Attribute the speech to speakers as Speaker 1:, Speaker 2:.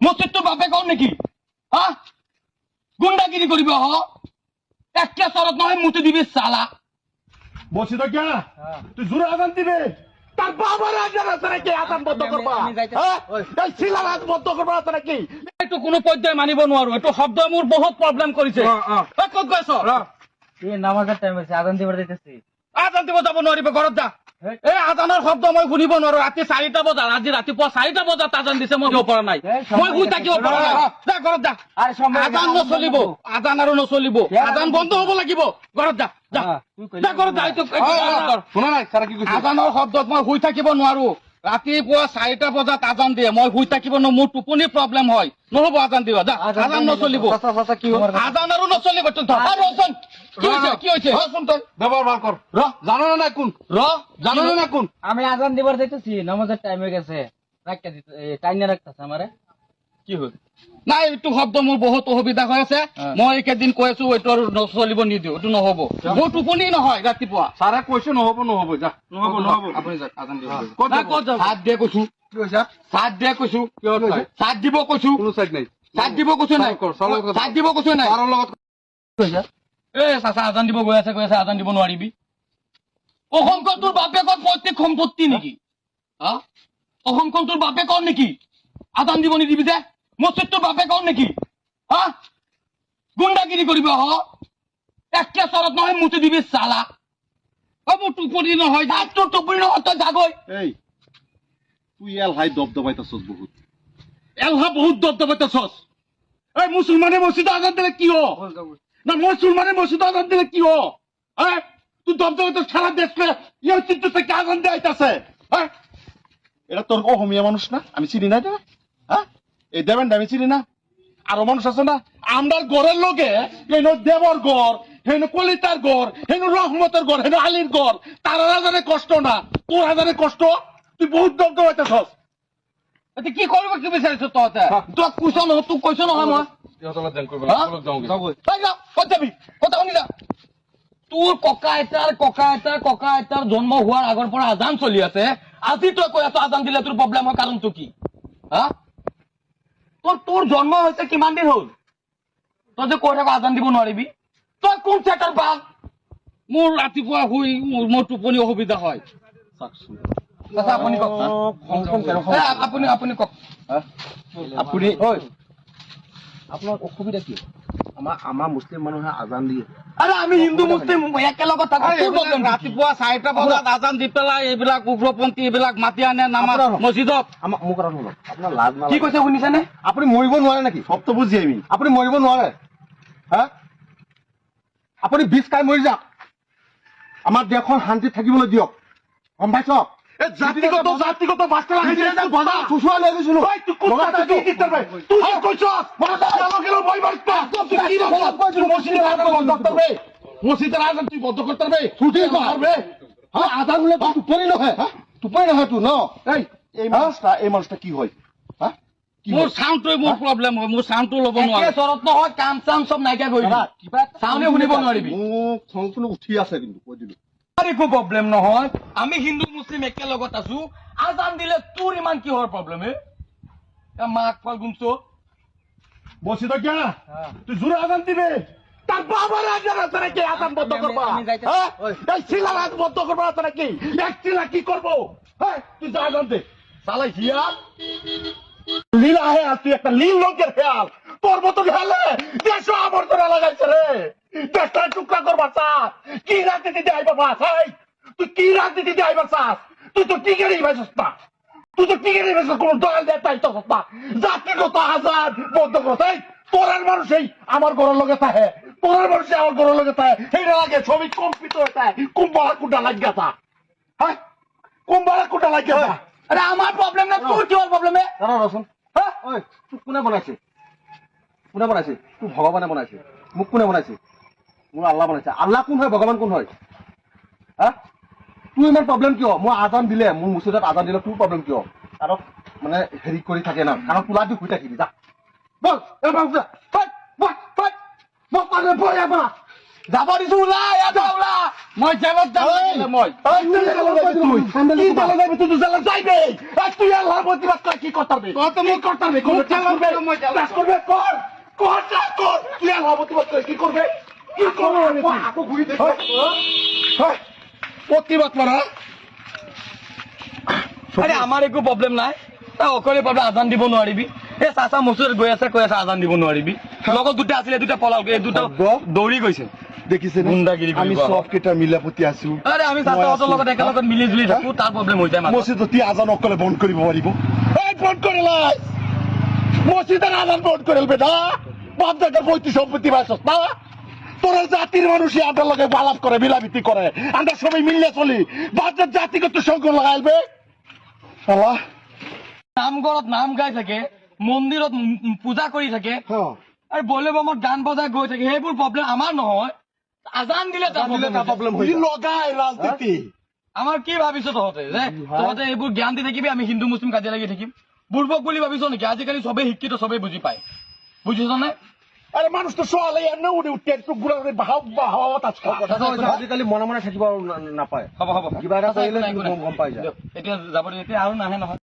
Speaker 1: মসজিদ তোর বাপে কর নাকি? হ্যাঁ, গুন্ডাগিরি করিব হ, একটা শরৎ নয় মুতে দিবি সালা।
Speaker 2: বলছি তো কে তুই জোরে আজান দিবে তার বাবার আজান আছে নাকি আজান বন্ধ করবা? হ্যাঁ এই ছিলার আজ বন্ধ করবা আছে নাকি?
Speaker 1: একটু কোনো পর্যায়ে মানিব নোৱাৰো, এইটো শব্দ মোৰ বহুত প্ৰব্লেম কৰিছে। ক'ত গৈছ?
Speaker 3: এই নামাজের টাইম হয়েছে, আজান দিবার দিতেছি।
Speaker 1: আজান দিব যাব নোৱাৰিব, ঘৰত যা। এই আজানৰ শব্দ মই শুনিব নোৱাৰো। ৰাতি 4টা বজাত, আজি ৰাতিপুৱা 4টা বজাত আজান দিছে, মই দিব পৰা নাই, মই শুই থাকিব পৰা নাই। যা ঘৰত যা। আজান নচলিব, আজান আৰু নচলিব, আজান বন্ধ হ'ব লাগিব। ঘৰত যা, যা যা ঘৰত যা। শুনা নাই আজানৰ শব্দত মই শুই থাকিব নোৱাৰো। ৰাতিপুৱা 4টা বজাত আজান দিয়ে, মই শুই থাকিব নোৱাৰো, মোৰ টোপনি প্ৰব্লেম হয়, নহ'ব আজান দিবা। যা, আজান নচলিব, আজান আৰু নচলিব। কি হৈছে, কি হৈছে? শুন তই
Speaker 2: ব্যবহার ভাল কর জানো না না কোন
Speaker 1: জানো না কোন?
Speaker 3: আমি আজান দিবার দিতেছি, নামাজের টাইম হয়ে গেছে, রাখতে দিতে টাইনে রাখতেছে আমারে।
Speaker 1: কি হল? নাই, এইটো শব্দ মোৰ বহুত অসুবিধা হৈ আছে। মই এইকেইদিন কৈ আছো এইটো আৰু নচলিব নিদিও, এইটো নহ'ব। মোৰ টোপনি নহয় ৰাতিপুৱা।
Speaker 2: সারা কৈছে নহব নহব যা নহব নহব
Speaker 1: আপুনি যাওক, আজান দিব।
Speaker 2: ক'ত যাব?
Speaker 1: চাট দিয়ে কৈছো,
Speaker 2: কি কৈছা
Speaker 1: চাট দিয়ে কৈছো,
Speaker 2: কিহত চাই?
Speaker 1: চাট দিব কৈছো,
Speaker 2: কোনো সাইড নাই
Speaker 1: চাট দিব কৈছো নাই,
Speaker 2: চলৰ কথা।
Speaker 1: চাট দিব কৈছো নাই।
Speaker 2: তাৰৰ লগত
Speaker 1: এই চাচা আজান দিব গৈ আছে, আজান দিব নোৱাৰিবি। অসমখন তোৰ বাপেকৰ পৈতৃক সম্পত্তি নেকি? অসমখন তোৰ বাপেকৰ নেকি? আজান দিব নিদিবি যে? মছজিদ তোৰ বাপেকৰ নেকি? গুন্ডাগিৰি কৰিব হ, একটা চৰত নহয় মুতি দিবি চালা। মোৰ টোপনি নহয়, যা। তোৰ টোপনি নহয়, তই যাগৈ।
Speaker 2: এই তুই এল হাই দবদবাইতাছস বহুত
Speaker 1: এলহা বহুত দবদবাইতাছস। এই মুছলমানে মছজিদে আজান দিলে কি হ? না মুসলমানে মসজিদে আজান দিলে কি হ? তুই দবদবাইতে সারা দেশকে ইয়ে চিত্র থেকে আজান দেয়াইতাছে।
Speaker 2: এটা তোর অসমীয়া মানুষ না? আমি চিনি না এটা। হ্যাঁ এই দেবেন আমি চিনি না। আরো মানুষ আছে না আমরার গড়ের লোকে, হেন দেবর গড়, হেন কলিতার গড়, হেন রহমতের গড়, হেন আলীর গড়, তার হাজারে কষ্ট না, তোর হাজারে কষ্ট। তুই বহুত দবদবাইতাছস।
Speaker 1: এতিয়া কি কৰিব, কি বিচাৰিছ তহঁতে? তই কৈছ নহয়, তোক কৈছ নহয় মই। ক'ত যাবি? কথা শুনি যা। তোৰ ককা আইতাৰ জন্ম হোৱাৰ আগৰ পৰা আজান চলি আছে। আজি তই কৈ আছ আজান দিলে তোৰ প্ৰব্লেম হয়, কাৰণটো কি? তোৰ জন্ম হৈছে কিমান দিন হ'ল? তই যে কৈ থাক আজান দিব নোৱাৰিবি, তই কোন চেটাৰ পাল? মোৰ ৰাতিপুৱা শুই মোৰ টোপনি অসুবিধা হয়। আপুনি কওক, আপুনি কওক।
Speaker 2: আপুনি আপনার অসুবিধা কি? আমার মুসলিম মানুষে আজান দিয়ে।
Speaker 1: আরে আমি হিন্দু মুছলিম একেলগত থাকো। ৰাতিপুৱা 4টা বজাত আজান দি পেলাই এইবিলাক উগ্ৰপন্থী এইবিলাক মাতি আনে নামাজ মছজিদত।
Speaker 2: মোক কথা শুনক, আপোনাৰ লাজ নালাগে?
Speaker 1: কি কৈছে শুনিছেনে?
Speaker 2: আপুনি মৰিব নোৱাৰে নেকি? সবটো বুজি আমি আপুনি মৰিব নোৱাৰে। হ্যাঁ আপুনি বিষ খাই মৰি যাওক, আমাৰ দেশখন শান্তিত থাকিবলৈ দিয়ক, গম পাইছ? জাতিগত বাস্তা লাগাইছে চুচুয়া লৈ গৈছিলো। মসজিদের আজান তুই বন্ধ করতে পারবে? ছুটি করবে আজান হলে টোপনি নহয়, টোপনি নহয় তুই ন। এই মানুষটা কি হয়?
Speaker 1: মোৰ চাউণ্ডটোৱে মোৰ প্ৰব্লেম হয়, মোৰ চাউণ্ডটো ল'ব নোৱাৰো। চৰত নহয়, কাম চাম চব নাইকিয়া কৰিবি, চাউণ্ডে শুনিব নোৱাৰিবি।
Speaker 2: মোক খংটো উঠি আছে কিন্তু কৈ দিলো।
Speaker 1: একো প্ৰব্লেম নহয়, আমি হিন্দু মুছলিম একেলগত আছো। আজান দিলে তোৰ ইমান কিহৰ প্ৰব্লেম? মাক ফল গুমছো
Speaker 2: বলছি তো কে তুই জোরে আজান দিবে তার বাবার আজান আছে নাকি আজান বন্ধ করবা? এই ছিলার আজ বন্ধ করবা আছে নাকি? এক ছিলা কি করবো? তুই যা আজান দে সালা হিয়া লীলা হেয়াল, তুই একটা লীল লোকের হেয়াল। তোর মতো হেয়ালে দেশ আবর্জনা লাগাইছে রে, দেশটা টুকরা করবা চাস। কি রাজনীতি আইবা বাস? তুই কি রাজনীতি আইবা চাস? তুই তো টিকেরই ভাইছস না, তুই তো টিকেরই ভাইছস, কোন দল দেয় তো না। জাতিগত আজান বন্ধ করতে তোরার মানুষই আমার ঘরের লোকে থাকে, তোরার মানুষই আমার ঘরের লোকে থাকে। সেই লাগে ছবি কম্পিত হয়ে থাকে, কুম্বারা কুটা লাগিয়া থা। হ্যাঁ কুম্বারা কুটা লাগিয়া থা।
Speaker 1: আরে আমার প্রবলেম না, তোর কিহর প্রবলেম?
Speaker 2: জানা রসুন তুই কোনে বনাইছে? কোনে বনাইছে? তুই ভগবানে বনাইছে? মোক কোনে বনাইছে? মোৰ আল্লাহ বনাইছে। আল্লাহ কোন হয়, ভগৱান কোন হয়? তোৰ ইমান প্ৰব্লেম কিয়? মই আজান দিলে, মোৰ মছজিদত আজান দিলে তোৰ প্ৰব্লেম কিয়? কাৰণ মানে হেৰি কৰি থাকে না, কাৰণ তোলা দি শুই থাকিবি যা। বল যাব দিছো ওলাই ওলা
Speaker 1: মই জেলত যাম লাগিলে মই
Speaker 2: কি জেলে যাবি তুই জেলে যাইবে তুই আল্লাহর প্রতিবাদ করে কি করতে
Speaker 1: তুমি
Speaker 2: করতে কোন করবে কর কর তুই আল্লাহর প্রতিবাদ করে কি করবে কি করবে আপু ঘুরি দে প্রতিবাদ করা
Speaker 1: আরে আমার একো প্ৰব্লেম নাই তই অকলে পাবে আজান দিব নোৱাৰিবি এই চাচা মচুৰ গৈ আছে কৈ আছে আজান দিব নোৱাৰিবি লগত দুটা আছিলে দুটা পলাল এই দুটা দৌৰি গৈছে
Speaker 2: দেখিছে
Speaker 1: গুণ্ডাগিৰি
Speaker 2: আমি
Speaker 1: কৰিব।
Speaker 2: সব কেইটা মিলাপতি আছো
Speaker 1: আরে আমি চাচাহঁতৰ লগত একেলগত মিলি জুলি থাকো তাৰ প্ৰব্লেম হৈ যায় মাজত।
Speaker 2: মসজিদ তুই আজান অকলে বন্ধ কৰিব পাৰিব এই বন্ধ করে লাই মসজিদের আজান বন্ধ করে বেটা বাপ দাদার বৈতি সম্পত্তি পাইছস না তোরা জাতির মানুষই আন্ডার লগে বালাপ করে মিলামিতি করে আমরা সবাই মিললে চলি বাচ্চার জাতিগত সংখ্যা লাগাইবে আল্লাহ
Speaker 1: নামঘৰত নাম গাই থাকে মন্দিৰত পূজা কৰি থাকে
Speaker 2: হ্যাঁ
Speaker 1: আৰু বলে বমত গান বজাই গৈ থাকে সেইবোৰ প্ৰব্লেম আমাৰ নহয় আজান দিলে তাৰ প্ৰব্লেম
Speaker 2: তুই লগাই রাজনীতি
Speaker 1: আমাৰ কি ভাবিছ তহঁতে যে তহঁতে এইবোৰ জ্ঞান দি থাকিবি আমি হিন্দু মুছলিম কাজিয়া লাগি থাকিম বুৰ্বক বুলি ভাবিছ নেকি আজিকালি চবেই শিক্ষিত চবেই বুজি পায় বুজিছ নে
Speaker 2: আরে মানুষ তো সোয়ালে এমনি উঠে উঠে একটু ঘুরে ঘুরে হাওয়া আজকাল
Speaker 3: আজিকালি মনে মনে থাকিব নাপায়
Speaker 1: হ'ব হ'ব
Speaker 3: কিবা এটা কৰিলে গম পাই যায়
Speaker 1: এতিয়া যাব এতিয়া আৰু নাহে নহয়